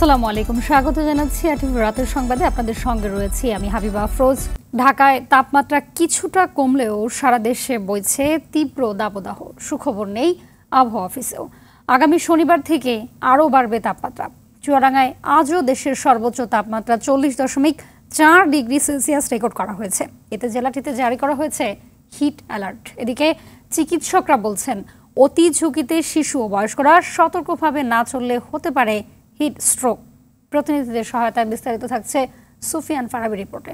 আসসালামু আলাইকুম, স্বাগত জানাচ্ছি আটিভি রাতের সংবাদে। আপনাদের সঙ্গে রয়েছি আমি হাবিবা আফরোজ। ঢাকায় তাপমাত্রা কিছুটা কমলেও সারা দেশে বইছে তীব্র দাবদাহ। সুখবর নেই আবহাওয়া অফিসেও। আগামী শনিবার থেকে আরও বাড়বে তাপমাত্রা। চুয়াডাঙ্গায় আজও দেশের সর্বোচ্চ তাপমাত্রা 40.4 ডিগ্রি সেলসিয়াস রেকর্ড করা হয়েছে। এতে জেলাটিতে জারি করা হয়েছে হিট অ্যালার্ট। এদিকে চিকিৎসকরা বলছেন, অতি ঝুঁকিতে শিশু ও বয়স্করা সতর্কভাবে না চললে হতে পারে হিট স্ট্রোক। প্রতিনিধিদের সহায়তায় বিস্তারিত থাকছে সুফিয়ান ফারাবি রিপোর্টে।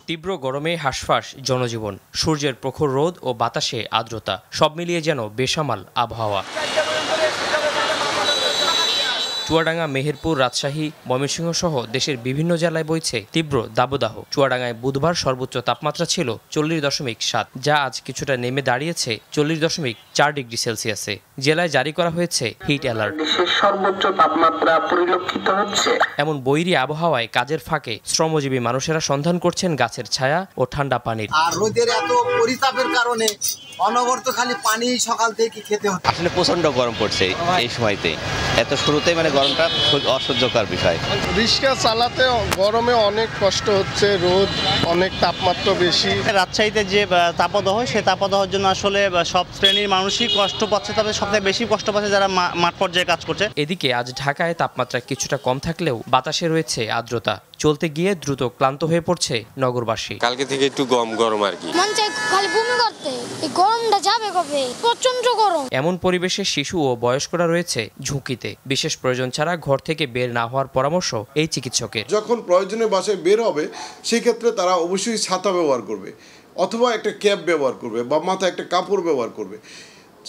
তীব্র গরমে হাঁসফাঁস জনজীবন, সূর্যের প্রখর রোদ ও বাতাসে আর্দ্রতা, সব মিলিয়ে যেন বেসামাল আবহাওয়া। চুয়াডাঙ্গা, মেহেরপুর, রাজশাহী, ময়মনসিংহ সহ দেশের বিভিন্ন জেলায় বইছে তীব্র দাবদাহ। চুয়াডাঙ্গায় বুধবার সর্বোচ্চ তাপমাত্রা ছিল 40.7, যা আজ কিছুটা নেমে দাঁড়িয়েছে 40.4 ডিগ্রি সেলসিয়াসে। জেলায় জারি করা হয়েছে হিট অ্যালার্ট। দেশের সর্বোচ্চ তাপমাত্রা পরিলক্ষিত হচ্ছে। এমন বৈরী আবহাওয়ায় কাজের ফাঁকে শ্রমজীবী মানুষেরা সন্ধান করছেন গাছের ছায়া ও ঠান্ডা পানির। আর রোদের এত পরিতাপের কারণে অনবরত খালি পানি সকাল থেকে খেতে হচ্ছে। আসলে প্রচন্ড গরম পড়ছে এই সময়তে, এত শুরুতে গরমটা অসহ্যকর বিষয়। রিক্সা চালাতে গরমে অনেক কষ্ট হচ্ছে, রোদ অনেক, তাপমাত্রা বেশি। রাজশাহীতে যে তাপদাহ, সেই তাপদাহের জন্য আসলে সব শ্রেণীর মানুষই কষ্ট পাচ্ছে, তবে সবথেকে বেশি কষ্ট পাচ্ছে যারা মাঠ পর্যায়ে কাজ করছে। এদিকে আজ ঢাকায় তাপমাত্রা কিছুটা কম থাকলেও বাতাসে রয়েছে আর্দ্রতা। চলতে গিয়ে দ্রুত ক্লান্ত হয়ে পড়ছে নগরবাসী। কালকে থেকে একটু গরম আর কি, মন চাই খালি বমি করতে। এই গরমটা যাবে কবে? প্রচন্ড গরম। এমন পরিবেশে শিশু ও বয়স্করা রয়েছে ঝুঁকিতে। বিশেষ প্রয়োজন ছাড়া ঘর থেকে বের না হওয়ার পরামর্শ এই চিকিৎসকের। যখন প্রয়োজনে বাসায় বের হবে সেই ক্ষেত্রে তারা অবশ্যই ছাতা ব্যবহার করবে, অথবা একটা ক্যাপ ব্যবহার করবে, বা মাথায় একটা কাপড় ব্যবহার করবে।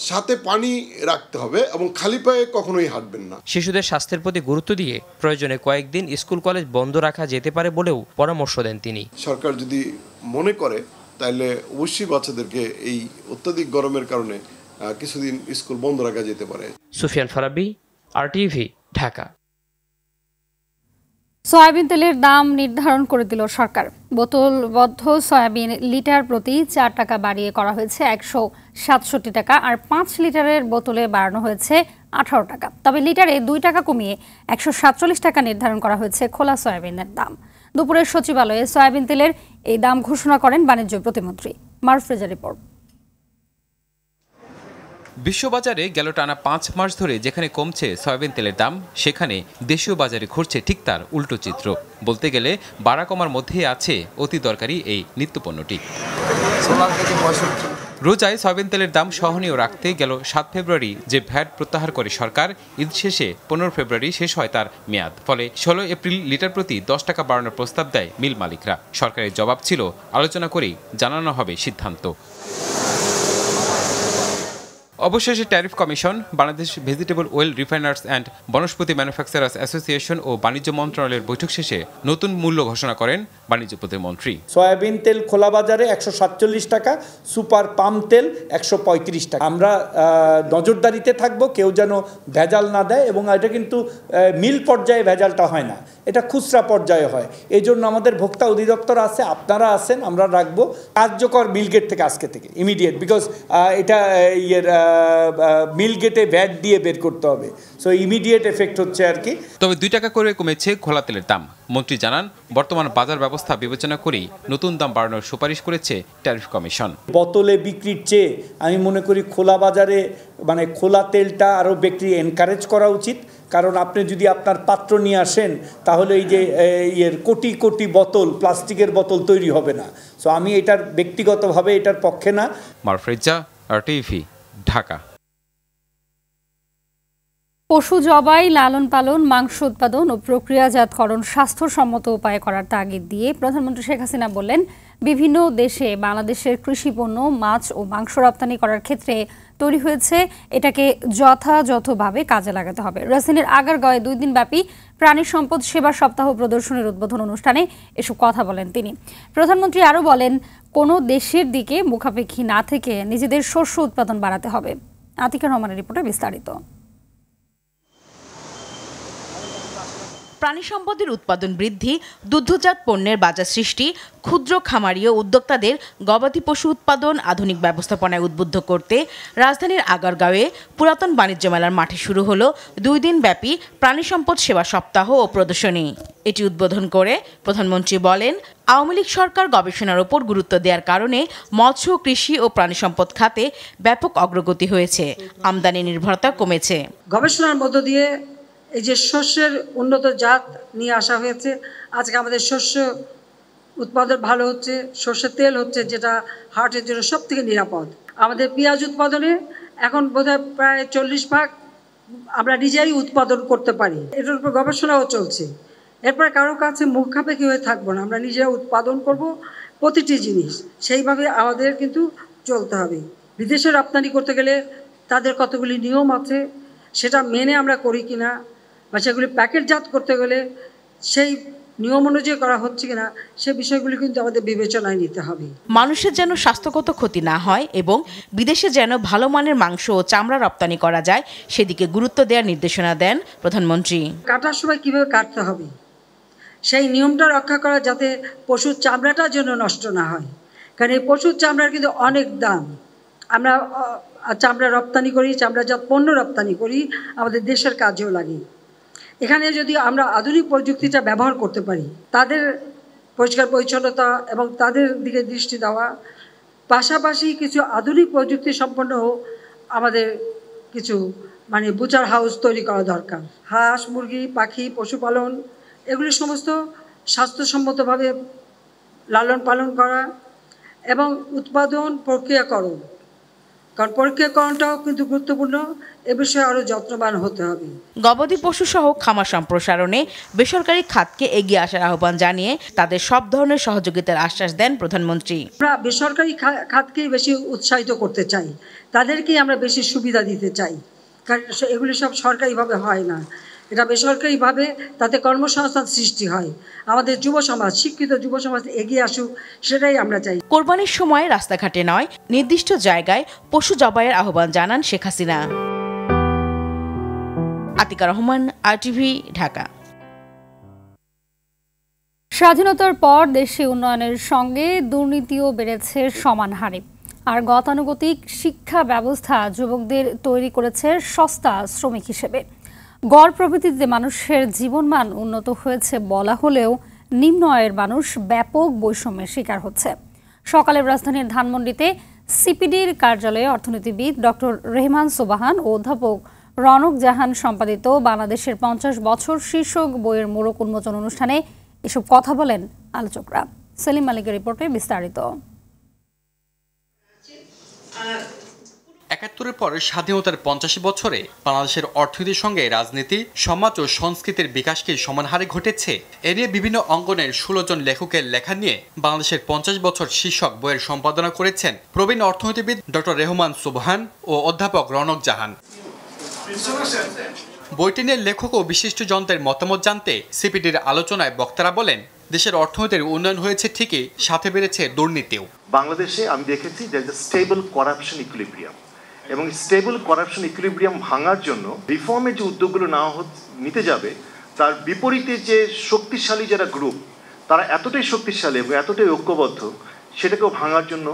সাথে পানি রাখতে হবে এবং খালি পায়ে কখনোই হাঁটবেন না। শিশুদের স্বাস্থ্যের প্রতি গুরুত্ব দিয়ে প্রয়োজনে কয়েকদিন স্কুল কলেজ বন্ধ রাখা যেতে পারে বলেও পরামর্শ দেন তিনি। সরকার যদি মনে করে তাহলে অবশ্যই বাচ্চাদেরকে এই অত্যাধিক গরমের কারণে কিছুদিন স্কুল বন্ধ রাখা যেতে পারে। সুফিয়ান ফারাবি, আরটিভি, ঢাকা। সয়াবিন তেলের দাম নির্ধারণ করে দিল সরকার। বোতলবদ্ধ সয়াবিন লিটার প্রতি 4 টাকা বাড়িয়ে করা হয়েছে 167 টাকা, আর 5 লিটারের বোতলে বাড়ানো হয়েছে 18 টাকা। তবে লিটারে 2 টাকা কমিয়ে 147 টাকা নির্ধারণ করা হয়েছে খোলা সয়াবিনের দাম। দুপুরে সচিবালয়ে সয়াবিন তেলের এই দাম ঘোষণা করেন বাণিজ্য প্রতিমন্ত্রী। মারুফ রিপোর্ট। বিশ্ববাজারে গেল টানা 5 মাস ধরে যেখানে কমছে সয়াবিন তেলের দাম, সেখানে দেশীয় বাজারে ঘটছে ঠিক তার উল্টো চিত্র। বলতে গেলে বাড়া কমার মধ্যেই আছে অতি দরকারি এই নিত্যপণ্যটি। রোজায় সয়াবিন তেলের দাম সহনীয় রাখতে গেল 7 ফেব্রুয়ারি যে ভ্যাট প্রত্যাহার করে সরকার, ঈদ শেষে 15 ফেব্রুয়ারি শেষ হয় তার মেয়াদ। ফলে 16 এপ্রিল লিটার প্রতি 10 টাকা বাড়ানোর প্রস্তাব দেয় মিল মালিকরা। সরকারের জবাব ছিল, আলোচনা করেই জানানো হবে সিদ্ধান্ত। অবশেষে tariff commission, Bangladesh vegetable oil refiners and Vanaspati manufacturers association ও বাণিজ্য মন্ত্রণালয়ের বৈঠক শেষে নতুন মূল্য ঘোষণা করেন বাণিজ্য প্রতিমন্ত্রী। সয়াবিন তেল খোলা বাজারে 147 টাকা, সুপার পাম তেল 135 টাকা। আমরা নজরদারিতে থাকবো কেউ যেন ভেজাল না দেয়, এবং এটা কিন্তু মিল পর্যায়ে ভেজালটা হয় না, এটা খুচরা পর্যায়ে হয়। এই জন্য আমাদের ভোক্তা অধিদপ্তর আছে, আপনারা আছেন, আমরা রাখবো কার্যকর মিলগেট থেকে আজকে থেকে ইমিডিয়েট, বিকজ এটা মিল গেটে ভ্যাট দিয়ে বের করতে হবে, সো ইমিডিয়েট এফেক্ট হচ্ছে আর কি। তবে 2 টাকা করে কমেছে খোলা তেলের দাম। মন্ত্রী জানান, বর্তমান বাজার ব্যবস্থা বিবেচনা করেই নতুন দাম বাড়ানোর সুপারিশ করেছে ট্যারিফ কমিশন। বোতলে বিক্রির চেয়ে আমি মনে করি খোলা বাজারে খোলা তেলটা আরও বিক্রি এনকারেজ করা উচিত। কারণ আপনি যদি আপনার পাত্র নিয়ে আসেন তাহলে এই যে কোটি কোটি বোতল, প্লাস্টিকের বোতল তৈরি হবে না। সো আমি এটার ব্যক্তিগতভাবে এটার পক্ষে না। মারুফ, আরটিভি, ঢাকা। পশু জবাই, লালন পালন, মাংস উৎপাদন ও প্রক্রিয়াজাতকরণ স্বাস্থ্যসম্মত উপায়ে করার তাগিদ দিয়ে প্রধানমন্ত্রী শেখ হাসিনা বললেন, বিভিন্ন দেশে বাংলাদেশের কৃষিপণ্য, মাছ ও মাংস রপ্তানি করার ক্ষেত্রে তৈরি হয়েছে, এটাকে যথাযথভাবে কাজে লাগাতে হবে। রাজধানীর আগারগাঁওয়ে 2 দিনব্যাপী প্রাণী সম্পদ সেবা সপ্তাহ প্রদর্শনীর উদ্বোধন অনুষ্ঠানে এসব কথা বলেন তিনি। প্রধানমন্ত্রী আরও বলেন, কোনো দেশের দিকে মুখাপেক্ষী না থেকে নিজেদের শস্য উৎপাদন বাড়াতে হবে। আতিকা রহমানের রিপোর্টে বিস্তারিত। প্রাণী সম্পদের উৎপাদন বৃদ্ধি, দুগ্ধজাত পণ্যের বাজার সৃষ্টি, ক্ষুদ্র খামারি ও উদ্যোক্তাদের গবাদি পশু উৎপাদন আধুনিক ব্যবস্থাপনায় উদ্বুদ্ধ করতে রাজধানীর আগারগাঁওয়ে পুরাতন বাণিজ্য মেলার মাঠে শুরু হলো 2 দিন ব্যাপী প্রাণী সম্পদ সেবা সপ্তাহ ও প্রদর্শনী। এটি উদ্বোধন করে প্রধানমন্ত্রী বলেন, আওয়ামী লীগ সরকার গবেষণার উপর গুরুত্ব দেওয়ার কারণে মৎস্য, কৃষি ও প্রাণী সম্পদ খাতে ব্যাপক অগ্রগতি হয়েছে, আমদানি নির্ভরতা কমেছে। গবেষণার মধ্য দিয়ে এই যে শস্যের উন্নত জাত নিয়ে আসা হয়েছে, আজকে আমাদের শস্য উৎপাদন ভালো হচ্ছে, সর্ষের তেল হচ্ছে যেটা হার্টের জন্য সব থেকে নিরাপদ। আমাদের পেঁয়াজ উৎপাদনে এখন বোধহয় প্রায় 40% আমরা নিজেই উৎপাদন করতে পারি। এটার উপর গবেষণাও চলছে। এরপরে কারো কাছে মুখ খাপেকি হয়ে থাকবো না, আমরা নিজেরা উৎপাদন করব প্রতিটি জিনিস, সেইভাবে আমাদের কিন্তু চলতে হবে। বিদেশে রপ্তানি করতে গেলে তাদের কতগুলি নিয়ম আছে, সেটা মেনে আমরা করি কিনা, বা সেগুলি প্যাকেটজাত করতে গেলে সেই নিয়ম অনুযায়ী করা হচ্ছে কিনা, সে বিষয়গুলি কিন্তু আমাদের বিবেচনায় নিতে হবে। মানুষের যেন স্বাস্থ্যগত ক্ষতি না হয় এবং বিদেশে যেন ভালো মানের মাংস ও চামড়া রপ্তানি করা যায়, সেদিকে গুরুত্ব দেওয়ার নির্দেশনা দেন প্রধানমন্ত্রী। কাটার সময় কিভাবে কাটতে হবে সেই নিয়মটা রক্ষা করা, যাতে পশুর চামড়াটা যেন নষ্ট না হয়, কারণ এই পশুর চামড়ার কিন্তু অনেক দাম। আমরা চামড়া রপ্তানি করি, চামড়াজাত পণ্য রপ্তানি করি, আমাদের দেশের কাজেও লাগে। এখানে যদি আমরা আধুনিক প্রযুক্তিটা ব্যবহার করতে পারি, তাদের পরিষ্কার পরিচ্ছন্নতা এবং তাদের দিকে দৃষ্টি দেওয়া, পাশাপাশি কিছু আধুনিক প্রযুক্তি সম্পন্ন আমাদের কিছু বুচার হাউস তৈরি করা দরকার। হাঁস, মুরগি, পাখি, পশুপালন এগুলি সমস্ত স্বাস্থ্যসম্মতভাবে লালন পালন করা এবং উৎপাদন প্রক্রিয়াকরণ, কারণ প্রক্রিয়াকরণটাও কিন্তু গুরুত্বপূর্ণ, এ বিষয়ে আরও যত্নবান হতে হবে। গবাদি পশু সহ খামার সম্প্রসারণে বেসরকারি খাতকে এগিয়ে আসার আহ্বান জানিয়ে তাদের সব ধরনের সহযোগিতার আশ্বাস দেন প্রধানমন্ত্রী। আমরা বেসরকারি খাতকেই বেশি উৎসাহিত করতে চাই, তাদেরকেই আমরা বেশি সুবিধা দিতে চাই, কারণ এগুলি সব সরকারিভাবে হয় না, এটা বেসরকারিভাবে, তাতে কর্মসংস্থান সৃষ্টি হয়। আমাদের যুব সমাজ, শিক্ষিত যুব সমাজ এগিয়ে আসুক, সেটাই আমরা চাই। কোরবানির সময় রাস্তাঘাটে নয়, নির্দিষ্ট জায়গায় পশু জবাইয়ের আহ্বান জানান শেখ হাসিনা। আতিকা রহমান, RTV, ঢাকা। স্বাধীনতার পর দেশে উন্নয়নের সঙ্গে দুর্নীতিও বেড়েছে সমান হারে, আর গতানুগতিক শিক্ষা ব্যবস্থা যুবকদের তৈরি করেছে সস্তা শ্রমিক হিসেবে। গড় প্রবৃদ্ধিতে মানুষের জীবনমান উন্নত হয়েছে বলা হলেও নিম্ন আয়ের মানুষ ব্যাপক বৈষম্যের শিকার হচ্ছে। সকালে রাজধানীর ধানমন্ডিতে সিপিডির কার্যালয়ে অর্থনীতিবিদ ডক্টর রেহমান সোবাহান ও অধ্যাপক রনক জাহান সম্পাদিত বাংলাদেশের 50 বছর শীর্ষক বইয়ের মোড়ক উন্মোচন অনুষ্ঠানে এসব কথা বলেন আলোচকরা। সেলিম মালিকের রিপোর্টে বিস্তারিত। ৭১-এর পর স্বাধীনতার 50 বছরে বাংলাদেশের অর্থনীতির সঙ্গে রাজনীতি, সমাজ ও সংস্কৃতির বিকাশকে সমান হারে ঘটেছে। এ নিয়ে বিভিন্ন অঙ্গনের 16 জন লেখকের লেখা নিয়ে বাংলাদেশের 50 বছর শীর্ষক বইয়ের সম্পাদনা করেছেন প্রবীণ অর্থনীতিবিদ ডক্টর রেহমান সোবহান ও অধ্যাপক রনক জাহান। বইটি নিয়ে লেখক ও বিশিষ্টজনদের মতামত জানতে সিপিডির আলোচনায় বক্তারা বলেন, দেশের অর্থনীতির উন্নয়ন হয়েছে ঠিকই, সাথে বেড়েছে দুর্নীতিও। বাংলাদেশে আমি দেখেছি যে স্টেবল করাপশন ইকুইলিব্রিয়াম, এবং স্টেবল করাপশন ইকুইলিব্রিয়াম ভাঙার জন্য রিফর্মের যে উদ্যোগগুলো নিতে যাবে, তার বিপরীতে যে শক্তিশালী যারা গ্রুপ, তারা এতটাই শক্তিশালী এবং এতটাই ঐক্যবদ্ধ, সেটাকেও ভাঙার জন্য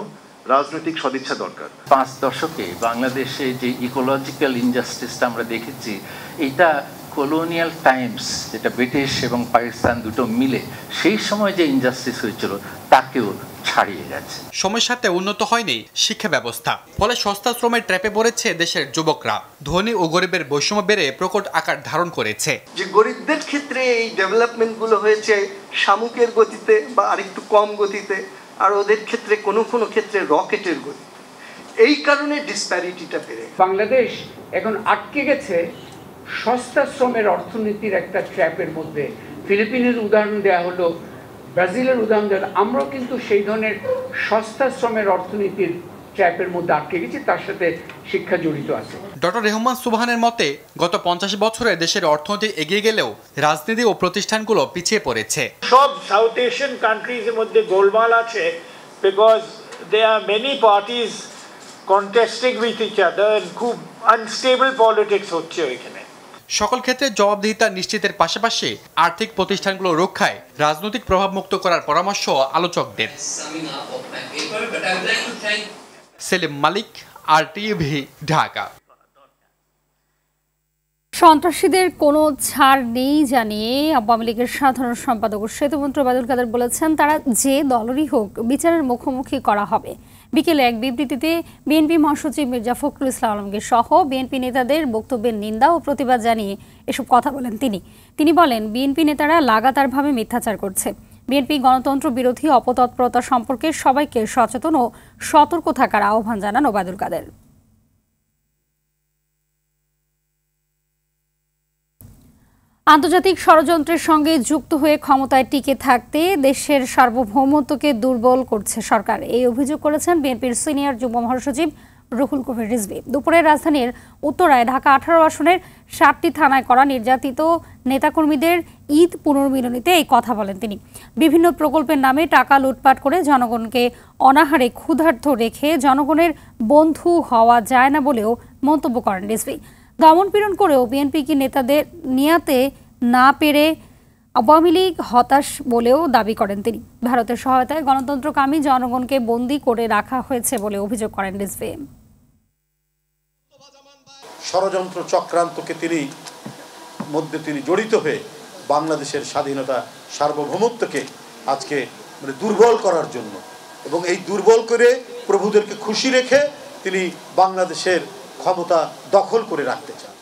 রাজনৈতিক সদিচ্ছা দরকার। 5 দশকে বাংলাদেশে যে ইকোলজিক্যাল ইনজাস্টিসটা আমরা দেখেছি, এটা কলোনিয়াল টাইমস, যেটা ব্রিটিশ এবং পাকিস্তান দুটো মিলে সেই সময় যে ইনজাস্টিস হয়েছিল তাকেও ছাড়িয়ে গেছে। সময়ের সাথে উন্নত হয়নি শিক্ষা ব্যবস্থা, ফলে সস্তা শ্রমের ট্র্যাপে পড়েছে দেশের যুবকরা। ধনী ও গরিবের বৈষম্য বেড়ে প্রকট আকার ধারণ করেছে। যে গরিবদের ক্ষেত্রে এই ডেভেলপমেন্টগুলো হয়েছে শামুকের গতিতে বা আরেকটু কম গতিতে, আর ওদের ক্ষেত্রে কোনো কোনো ক্ষেত্রে রকেটের গতি, এই কারণে ডিসপ্যারিটিটা বেড়ে। বাংলাদেশ এখন আটকে গেছে সস্তা শ্রমের অর্থনীতির একটা ট্র্যাপের মধ্যে। ফিলিপিনের উদাহরণ দেওয়া হলো, ব্রাজিলের উদাহরণ দেওয়া হলো, আমরাও কিন্তু সেই ধরনের সস্তা শ্রমের অর্থনীতির ট্র্যাপের মধ্যে আটকে গেছি, তার সাথে শিক্ষা জড়িত আছে। ডক্টর রেহমান সুবহানের মতে গত 50 বছরে দেশের অর্থনীতি এগিয়ে গেলেও রাজনীতি ও প্রতিষ্ঠানগুলো পিছিয়ে পড়েছে। সব সাউথ এশিয়ান কান্ট্রিজের মধ্যে গোলমাল আছে, because there are many parties contesting with each other, খুব আনস্টেবল পলিটিক্স হচ্ছে ওইখানে। সকল ক্ষেত্রে জবাবদিহিতা নিশ্চিতের পাশাপাশি আর্থিক প্রতিষ্ঠানগুলো রক্ষায় রাজনৈতিক প্রভাবমুক্ত করার পরামর্শ আলোচকদের। সেলিম মালিক, RTV, ঢাকা। সন্ত্রাসীদের কোনো ছাড় নেই জানিয়ে আওয়ামী লীগের সাধারণ সম্পাদক ও সেতুমন্ত্রী ওবায়দুল কাদের বলেছেন, তারা যে দলেরই হোক বিচারের মুখোমুখি করা হবে। বিকেলে এক বিবৃতিতে বিএনপি মহাসচিব মির্জা ফখরুল ইসলাম আলমগীর সহ বিএনপি নেতাদের বক্তব্যের নিন্দা ও প্রতিবাদ জানিয়ে এসব কথা বলেন তিনি বলেন, বিএনপি নেতারা লাগাতারভাবে মিথ্যাচার করছে। বিএনপি গণতন্ত্র বিরোধী অপতৎপরতা সম্পর্কে সবাইকে সচেতন ও সতর্ক থাকার আহ্বান জানান ওবায়দুল কাদের। আন্তর্জাতিক ষড়যন্ত্রের সঙ্গে যুক্ত হয়ে ক্ষমতায় টিকে থাকতে দেশের সার্বভৌমত্বকে দুর্বল করছে সরকার, এই অভিযোগ করেছেন বিএনপির সিনিয়র যুগ্ম মহাসচিব রুহুল কবির রিজভী। দুপুরে রাজধানীর উত্তরায় ঢাকা 18 আসনের 7টি থানায় করা নির্যাতিত নেতাকর্মীদের ঈদ পুনর্মিলনীতে এই কথা বলেন তিনি। বিভিন্ন প্রকল্পের নামে টাকা লুটপাট করে জনগণকে অনাহারে ক্ষুধার্ত রেখে জনগণের বন্ধু হওয়া যায় না বলেও মন্তব্য করেন রিজভী। দমনপীড়ন করেও বিএনপি কি নেতাদের নিয়াতে না পেরে আওয়ামী লীগ হতাশ বলেও দাবি করেন তিনি। ভারতের সহায়তায় গণতন্ত্রকামী জনগণকে বন্দী করে রাখা হয়েছে বলে অভিযোগ করেন রিজভী। ষড়যন্ত্র চক্রান্তকে তিনি জড়িত হয়ে বাংলাদেশের স্বাধীনতা সার্বভৌমত্বকে আজকে দুর্বল করার জন্য এবং এই দুর্বল করে প্রভুদেরকে খুশি রেখে তিনি বাংলাদেশের ক্ষমতা দখল করে রাখতে চান।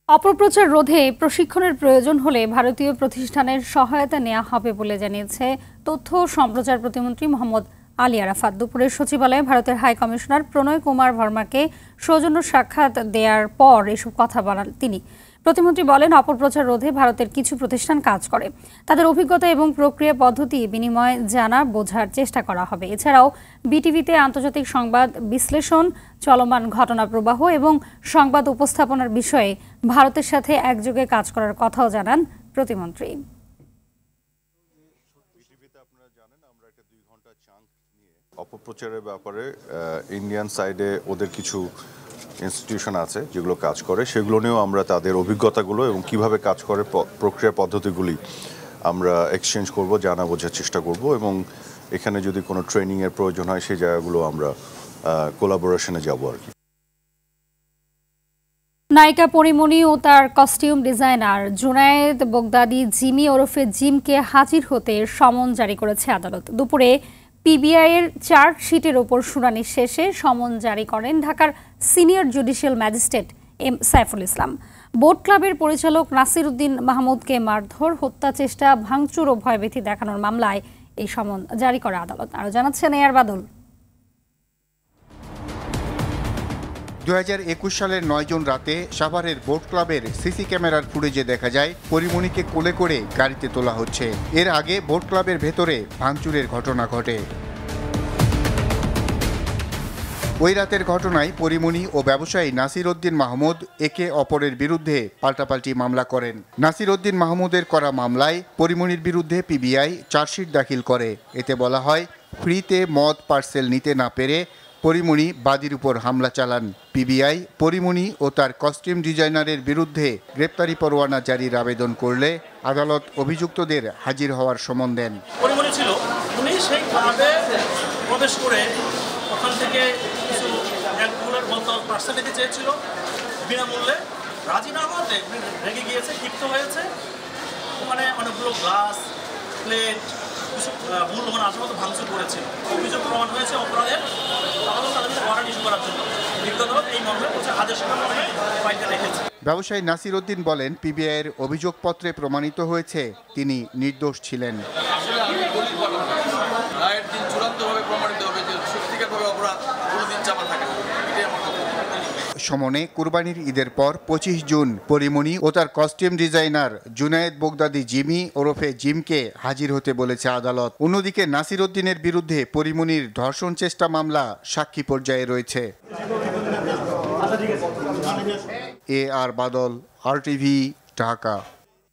অপপ্রচার রোধে প্রশিক্ষণের প্রয়োজন হলে ভারতীয় প্রতিষ্ঠানের সহায়তা নেওয়া হবে বলে জানিয়েছে তথ্য ও সম্প্রচার প্রতিমন্ত্রী মোহাম্মদ আলী আরাফাত। দুপুরে সচিবালয়ে ভারতের হাই কমিশনার প্রণয় কুমার ভার্মাকে সৌজন্য সাক্ষাৎ দেওয়ার পর এসব কথা বলেন তিনি। প্রতিমন্ত্রী বলেন, অপপ্রচার রোধে ভারতের কিছু প্রতিষ্ঠান কাজ করে, তাদের অভিজ্ঞতা এবং প্রক্রিয়া পদ্ধতি বিনিময় জানা বোঝার চেষ্টা করা হবে। এছাড়াও বিটিভিতে আন্তর্জাতিক সংবাদ বিশ্লেষণ, চলমান ঘটনা প্রবাহ এবং সংবাদ উপস্থাপনার বিষয়ে ভারতের সাথে একযোগে কাজ করার কথাও জানান প্রতিমন্ত্রী। অপপ্রচারের ব্যাপারে ইন্ডিয়ান সাইডে ওদের কিছু ইনস্টিটিউশন আছে যেগুলো কাজ করে, সেগুলো নিয়েও আমরা তাদের অভিজ্ঞতাগুলো এবং কিভাবে কাজ করে প্রক্রিয়া পদ্ধতিগুলি আমরা এক্সচেঞ্জ করব, জানা বোঝার চেষ্টা করব এবং এখানে যদি কোনো ট্রেনিংয়ের প্রয়োজন হয় সেই জায়গাগুলো আমরা কোলাবোরেশনে যাব আর কি। নায়িকা পরিমণি ও তার costume designer Junaid Baghdadi Jimmy ওরফে জিমকে হাজির হতে সমন জারি করেছে আদালত। দুপুরে পিবিআইয়ের চার্জশিটের ওপর শুনানি শেষে সমন জারি করেন ঢাকার senior judicial magistrate M Saiful Islam. Boat ক্লাবের পরিচালক নাসির উদ্দিন মাহমুদকে মারধর, হত্যা চেষ্টা, ভাঙচুর ও ভয়ভীতি দেখানোর মামলায় এই সমন জারি করে আদালত। আরও জানাচ্ছেন এয়ার বাদল। 2021 সালের 9 জুন রাতে সাভারের বোট ক্লাবের সিসি ক্যামেরার ফুটেজে দেখা যায় পরিমণিকে কোলে করে গাড়িতে তোলা হচ্ছে। এর আগে বোট ক্লাবের ভেতরে ভাঙচুরের ঘটনা ঘটে। ওই রাতের ঘটনায় পরিমণি ও ব্যবসায়ী নাসির উদ্দিন মাহমুদ একে অপরের বিরুদ্ধে পাল্টাপাল্টি মামলা করেন। নাসির উদ্দিন মাহমুদের করা মামলায় পরিমণির বিরুদ্ধে পিবিআই চার্জশিট দাখিল করে। এতে বলা হয়, ফ্রিতে মদ পার্সেল নিতে না পেরে পরিমণি বাদীর উপর হামলা চালান। পিবিআই পরিমণি ও তার কস্টিউম ডিজাইনারের বিরুদ্ধে গ্রেপ্তারি পরোয়ানা জারির আবেদন করলে আদালত অভিযুক্তদের হাজির হওয়ার সমন দেন। পরিমণি ছিল, উনি সেই ক্লাবে প্রবেশ করে ওখান থেকে কিছু অ্যালকোহলের বোতল পার্সেল নিতে চেয়েছিল, বিনামূল্যে রাজি না হওয়াতে রেগে গিয়েছে, ক্ষিপ্ত হয়েছে। ওখানে অনেকগুলো গ্লাস, প্লেট, কিছু মূল্যবান আসবাবপত্র ভাঙচুর করেছে। অভিযোগ প্রমাণ হয়েছে অপরাধের, আদালত তাদেরকে ওয়ারেন্ট ইস্যু করার জন্য এই মামলায় আদেশ ফাইলটা রেখেছে। ব্যবসায়ী নাসির উদ্দিন বলেন, পিবিআইয়ের অভিযোগপত্রে প্রমাণিত হয়েছে তিনি নির্দোষ ছিলেন। সমনে কুরবানির ঈদের পর 25 জুন পরিমণি ও তার costume designer Junaid Baghdadi Jimmy ওরফে জিমকে হাজির হতে বলেছে আদালত। অন্যদিকে নাসির উদ্দিনের বিরুদ্ধে পরিমণির ধর্ষণ চেষ্টা মামলা সাক্ষী পর্যায়ে রয়েছে। এ আর বাদল, RTV, ঢাকা।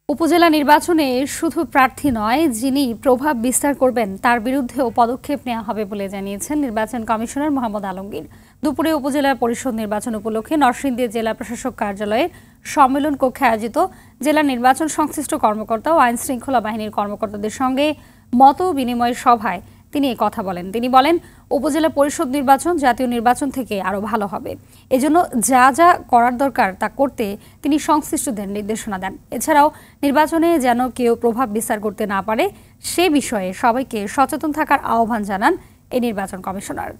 উপজেলা নির্বাচনে শুধু প্রার্থী নয়, যিনি প্রভাব বিস্তার করবেন তার বিরুদ্ধেও পদক্ষেপ নেওয়া হবে বলে জানিয়েছেন নির্বাচন কমিশনার মোহাম্মদ আলমগীর। দুপুরে উপজেলা পরিষদ নির্বাচন উপলক্ষে নরসিংদী জেলা প্রশাসক কার্যালয়ের সম্মেলন কক্ষে আয়োজিত জেলা নির্বাচন সংশ্লিষ্ট কর্মকর্তা ও আইন শৃঙ্খলা বাহিনীর কর্মকর্তাদের সঙ্গে মত বিনিময় সভায় তিনি এই কথা বলেন। তিনি বলেন, উপজেলা পরিষদ নির্বাচন জাতীয় নির্বাচন থেকে আরও ভালো হবে। এজন্য যা যা করার দরকার তা করতে তিনি সংশ্লিষ্টদের নির্দেশনা দেন। এছাড়াও নির্বাচনে যেন কেউ প্রভাব বিস্তার করতে না পারে সে বিষয়ে সবাইকে সচেতন থাকার আহ্বান জানান এই নির্বাচন কমিশনার।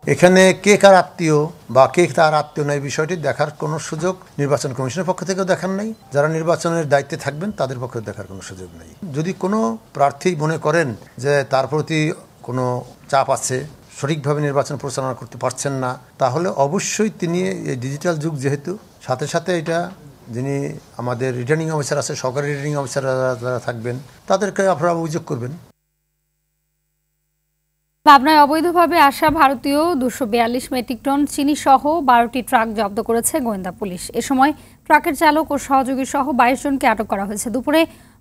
এখানে কে কার আত্মীয় বা কে তার আত্মীয় নয় বিষয়টি দেখার কোনো সুযোগ নির্বাচন কমিশনের পক্ষ থেকেও দেখার নেই, যারা নির্বাচনের দায়িত্বে থাকবেন তাদের পক্ষে দেখার কোনো সুযোগ নেই। যদি কোনো প্রার্থী মনে করেন যে তার প্রতি কোনো চাপ আছে, সঠিকভাবে নির্বাচন পরিচালনা করতে পারছেন না, তাহলে অবশ্যই তিনি এই ডিজিটাল যুগ যেহেতু সাথে সাথে এটা যিনি আমাদের রিটার্নিং অফিসার আছে, সরকারি রিটার্নিং অফিসার যারা থাকবেন তাদেরকে আপনারা অভিযোগ করবেন। পাবনায় অবৈধভাবে আসা ভারতীয় 242 মেট্রিক টন চিনি সহ 12টি ট্রাক জব্দ করেছে গোয়েন্দা পুলিশ। এ সময় ট্রাকের চালক ও সহযোগী সহ 22 জনকে আটক করা হয়েছে। দুপুরে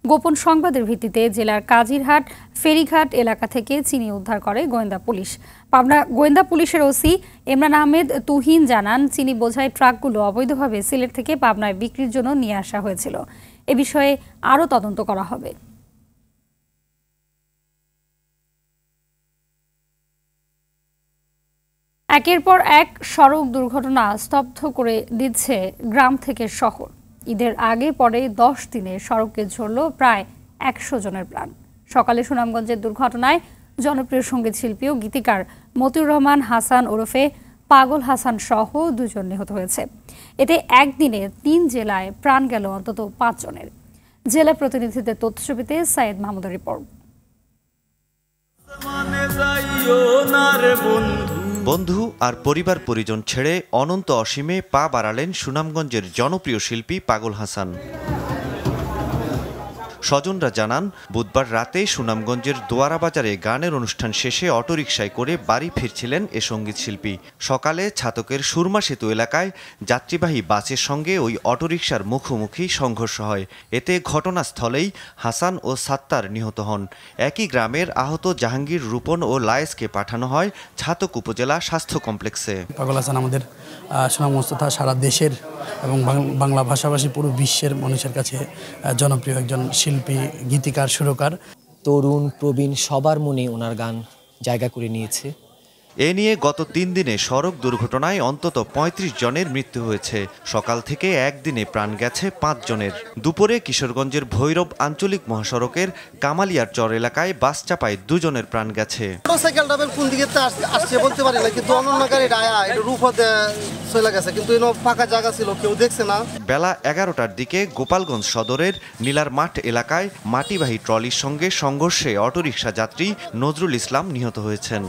গোপন সংবাদের ভিত্তিতে জেলার কাজিরহাট ফেরিঘাট এলাকা থেকে চিনি উদ্ধার করে গোয়েন্দা পুলিশ। পাবনা গোয়েন্দা পুলিশের ওসি ইমরান আহমেদ তুহিন জানান, চিনি বোঝাই ট্রাকগুলো অবৈধভাবে সিলেট থেকে পাবনায় বিক্রির জন্য নিয়ে আসা হয়েছিল। এ বিষয়ে আরও তদন্ত করা হবে। একের পর এক সড়ক দুর্ঘটনা স্তব্ধ করে দিচ্ছে গ্রাম থেকে শহর। ঈদের আগে পরে 10 দিনে সড়কে ঝরল প্রায় 100 জনের প্রাণ। সকালে সুনামগঞ্জের দুর্ঘটনায় জনপ্রিয় সঙ্গীত শিল্পী ও গীতিকার মতিউর রহমান হাসান ওরফে পাগল হাসান সহ 2 জন নিহত হয়েছে। এতে একদিনে 3 জেলায় প্রাণ গেল অন্তত 5 জনের। জেলা প্রতিনিধিদের তথ্যছবিতে সাইয়েদ মাহমুদের রিপোর্ট। বন্ধু আর পরিবার পরিজন ছেড়ে অনন্ত অসীমে পা বাড়ালেন সুনামগঞ্জের জনপ্রিয় শিল্পী পাগল হাসান। স্বজনরা জানান, বুধবার রাতে সুনামগঞ্জের দোয়ারা বাজারে গানের অনুষ্ঠান শেষে অটোরিকশায় করে বাড়ি ফিরছিলেন এ সঙ্গীত শিল্পী। সকালে ছাতকের সুরমা সেতু এলাকায় যাত্রীবাহী বাসের সঙ্গে ওই অটোরিকশার মুখোমুখি সংঘর্ষ হয়। এতে ঘটনাস্থলেই হাসান ও সাত্তার নিহত হন। একই গ্রামের আহত জাহাঙ্গীর, রূপন ও লায়েসকে পাঠানো হয় ছাতক উপজেলা স্বাস্থ্য কমপ্লেক্সে। পাগল হাসান আমাদের সুনামগঞ্জ তথা সারা দেশের এবং বাংলা ভাষাভাষী পুরো বিশ্বের মানুষের কাছে জনপ্রিয় একজন শিল্পী, গীতিকার, সুরকার। তরুণ প্রবীণ সবার মনে ওনার গান জায়গা করে নিয়েছে। এ নিয়ে গত 3 দিনে সড়ক দুর্ঘটনায় অন্তত 35 জনের মৃত্যু হয়েছে। সকাল থেকে একদিনে প্রাণ গেছে 5 জনের। দুপুরে কিশোরগঞ্জের ভৈরব আঞ্চলিক মহাসড়কের কামালিয়ার চর এলাকায় বাস চাপায় 2 জনের প্রাণ গেছে। মোটরসাইকেলটা কোন দিকে আসছে বলতে পারি না, কিন্তু অন্য গাড়ির রূপতে চলে গেছে, কিন্তু ফাঁকা জায়গা ছিল, কেউ দেখছে না। বেলা 11টার দিকে গোপালগঞ্জ সদরের নীলার মাঠ এলাকায় মাটিবাহী ট্রলির সঙ্গে সংঘর্ষে অটোরিকশা যাত্রী নজরুল ইসলাম নিহত হয়েছেন।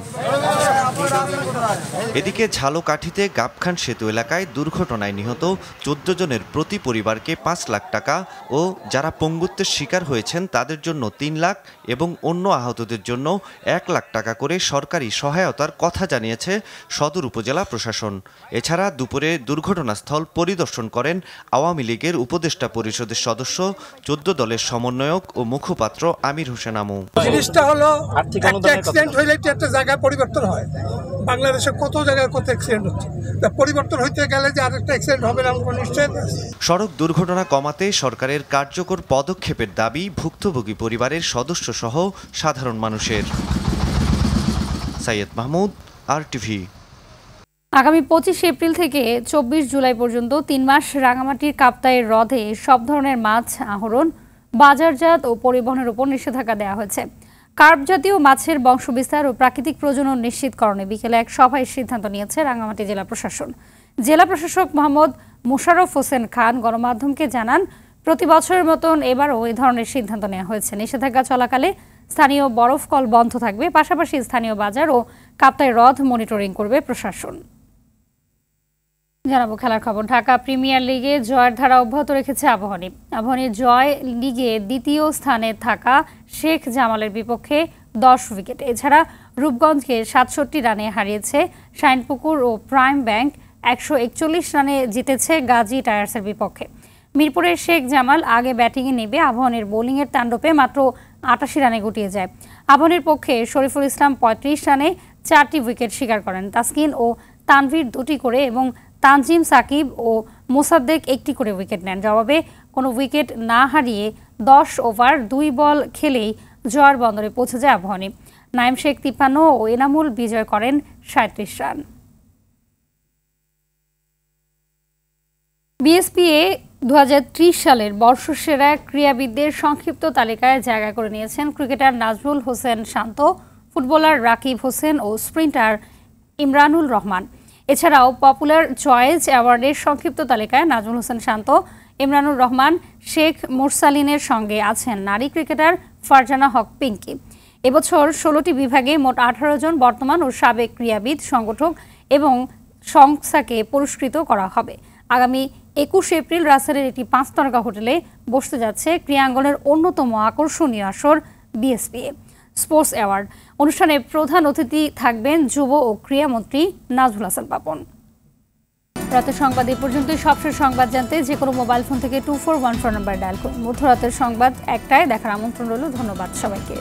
এদিকে ঝালকাঠিতে গাবখান সেতু এলাকায় দুর্ঘটনায় নিহত 14 জনের প্রতি পরিবারকে 5 লাখ টাকা ও যারা পঙ্গুত্বের শিকার হয়েছেন তাদের জন্য 3 লাখ এবং অন্য আহতদের জন্য 1 লাখ টাকা করে সরকারি সহায়তার কথা জানিয়েছে সদর উপজেলা প্রশাসন। এছাড়া দুপুরে দুর্ঘটনাস্থল পরিদর্শন করেন আওয়ামী লীগের উপদেষ্টা পরিষদের সদস্য, 14 দলের সমন্বয়ক ও মুখপাত্র আমির হোসেন আমু। জিনিসটা হলো একটা অ্যাক্সিডেন্ট হইলে একটা জায়গায় পরিবর্তন হয়। বাংলাদেশে কত জায়গায় কত অ্যাক্সিডেন্ট হচ্ছে, তা পরিবর্তন হইতে গেলে যে আরেকটা অ্যাক্সিডেন্ট হবে না নিশ্চয়ই। সড়ক দুর্ঘটনা কমাতে সরকারের কার্যকর পদক্ষেপের দাবি ভুক্তভোগী পরিবারের সদস্য সহ সাধারণ মানুষের। সাইয়েদ মাহমুদ, RTV। আগামী 25 এপ্রিল থেকে 24 জুলাই পর্যন্ত 3 মাস রাঙামাটির কাপ্তাইয়ের হ্রদে সব ধরনের মাছ আহরণ, বাজারজাত ও পরিবহনের উপর নিষেধাজ্ঞা দেওয়া হয়েছে। কার্প জাতীয় মাছের বংশবিস্তার ও প্রাকৃতিক প্রজনন নিশ্চিতকরণে বিকেলে এক সভায় সিদ্ধান্ত নিয়েছে রাঙামাটি জেলা প্রশাসন। জেলা প্রশাসক মোহাম্মদ মোশাররফ হোসেন খান গণমাধ্যমকে জানান, প্রতি বছরের মতন এবারও এই ধরনের সিদ্ধান্ত নেওয়া হয়েছে। নিষেধাজ্ঞা চলাকালে স্থানীয় বরফ কল বন্ধ থাকবে, পাশাপাশি স্থানীয় বাজার ও কাপ্তাই হ্রদ মনিটরিং করবে প্রশাসন। জানাবো খেলার খবর। ঢাকা প্রিমিয়ার লিগে জয়ের ধারা অব্যাহত রেখেছে আবাহনী। আবাহনীর জয় লিগে দ্বিতীয় স্থানে থাকা শেখ জামালের বিপক্ষে 10 উইকেট। এছাড়া রূপগঞ্জকে 67 রানে হারিয়েছে শাইনপুকুর ও প্রাইম ব্যাংক 141 রানে জিতেছে গাজী টায়ার্সের বিপক্ষে। মিরপুরের শেখ জামাল আগে ব্যাটিংয়ে নেমে আবাহনীর বোলিংয়ের তাণ্ডবে মাত্র 88 রানে গুটিয়ে যায়। আবাহনীর পক্ষে শরীফুল ইসলাম 35 রানে 4টি উইকেট শিকার করেন। তাসকিন ও তানভীর 2টি করে এবং তানজিম সাকিব ও মোসাদ্দেক 1টি করে উইকেট নেন। জবাবে কোনো উইকেট না হারিয়ে 10 ওভার 2 বল খেলেই জয়ের বন্দরে পৌঁছে যায় আবাহনী। নাইম শেখ 53 ও এনামুল বিজয় করেন 37 রান। বিএসপিএ 2030 সালের বর্ষসেরা ক্রীড়াবিদদের সংক্ষিপ্ত তালিকায় জায়গা করে নিয়েছেন ক্রিকেটার নাজমুল হোসেন শান্ত, ফুটবলার রাকিব হোসেন ও স্প্রিন্টার ইমরানুল রহমান। এছাড়াও পপুলার চয়েস অ্যাওয়ার্ডের সংক্ষিপ্ত তালিকায় নাজমুল হোসেন শান্ত, ইমরানুল রহমান, শেখ মুরসালিনের সঙ্গে আছেন নারী ক্রিকেটার ফারজানা হক পিঙ্কি। এবছর 16টি বিভাগে মোট 18 জন বর্তমান ও সাবেক ক্রীড়াবিদ, সংগঠক এবং সংস্থাকে পুরস্কৃত করা হবে। আগামী 21 এপ্রিল রাজধানীর একটি 5 তারকা হোটেলে বসতে যাচ্ছে ক্রীড়াঙ্গনের অন্যতম আকর্ষণীয় আসর বিএসপিএ স্পোর্টস অ্যাওয়ার্ড। অনুষ্ঠানে প্রধান অতিথি থাকবেন যুব ও ক্রীড়ামন্ত্রী নাজমুল হাসান পাপন। রাতের সংবাদ এ পর্যন্তই। সবশেষ সংবাদ জানতে যে কোনো মোবাইল ফোন থেকে 2414 নাম্বার ডায়াল করুন। মধ্যরাতের সংবাদ 1টায় দেখার আমন্ত্রণ রইল। ধন্যবাদ সবাইকে।